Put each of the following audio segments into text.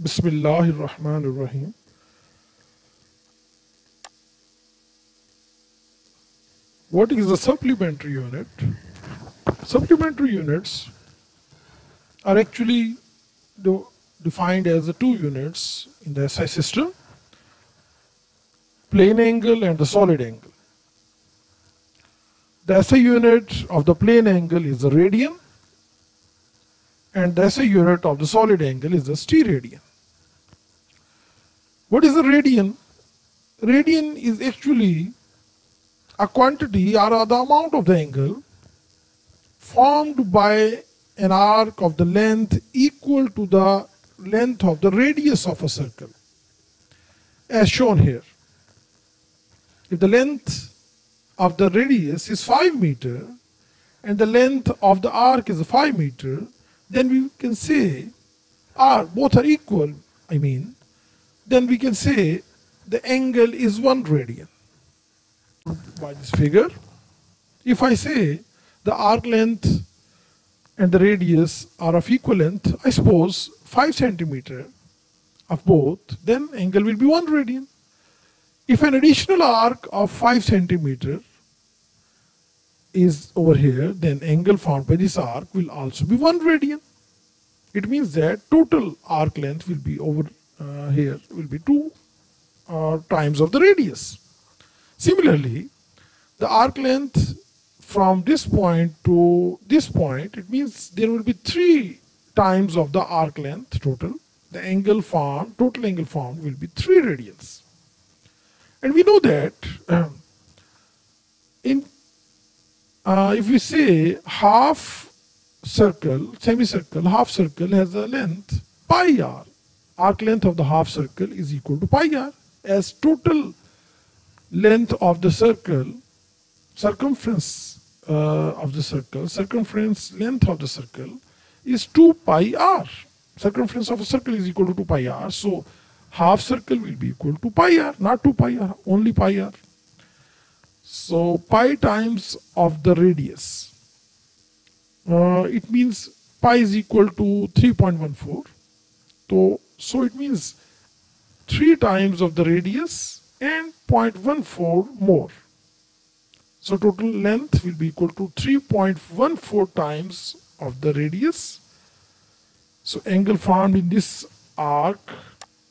Bismillahir Rahmanir Rahim. What is the supplementary unit? Supplementary units are actually defined as the two units in the SI system, plane angle and the solid angle. The SI unit of the plane angle is the radian, and the SI unit of the solid angle is the steradian. What is the radian? Radian is actually a quantity or the amount of the angle formed by an arc of the length equal to the length of the radius of a circle, as shown here. If the length of the radius is 5 meters and the length of the arc is 5 meters, then we can say, both are equal, then we can say the angle is 1 radian. By this figure, if I say the arc length and the radius are of equal length, I suppose 5 centimeters of both, then angle will be 1 radian. If an additional arc of 5 centimeters is over here, then angle formed by this arc will also be 1 radian. It means that total arc length will be over here will be 2 times of the radius. Similarly, the arc length from this point to this point, it means there will be 3 times of the arc length total. The angle formed, total angle formed will be 3 radians. And we know that if we say half circle, semicircle, half circle has a length pi r. Arc length of the half circle is equal to pi r, as total length of the circle, circumference of the circle, circumference length of the circle is 2 pi r. Circumference of a circle is equal to 2 pi r. So half circle will be equal to pi r, not 2 pi r, only pi r. So pi times of the radius. It means pi is equal to 3.14. So it means 3 times of the radius and 0.14 more. So total length will be equal to 3.14 times of the radius. So angle formed in this arc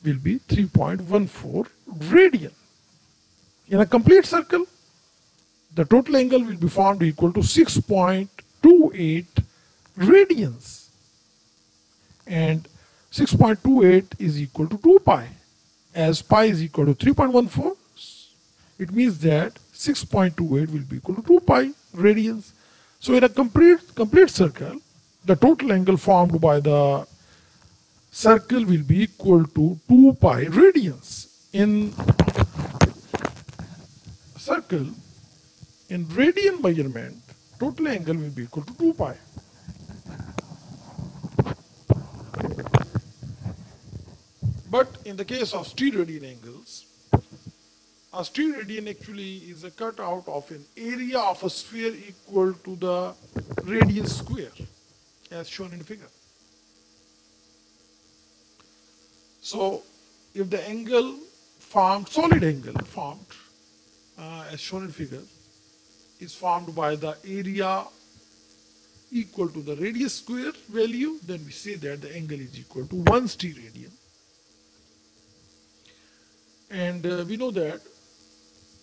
will be 3.14 radian. In a complete circle, the total angle will be formed equal to 6.28 radians. And 6.28 is equal to 2 pi. As pi is equal to 3.14, it means that 6.28 will be equal to 2 pi radians. So in a complete circle, the total angle formed by the circle will be equal to 2 pi radians. In circle, in radian measurement, total angle will be equal to 2 pi. But in the case of steradian angles, a steradian actually is a cutout of an area of a sphere equal to the radius square, as shown in the figure. So if the angle formed, solid angle formed, as shown in the figure, is formed by the area equal to the radius square value, then we say that the angle is equal to 1 steradian. And we know that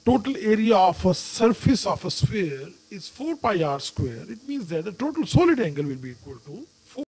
total area of a surface of a sphere is 4 pi r square. It means that the total solid angle will be equal to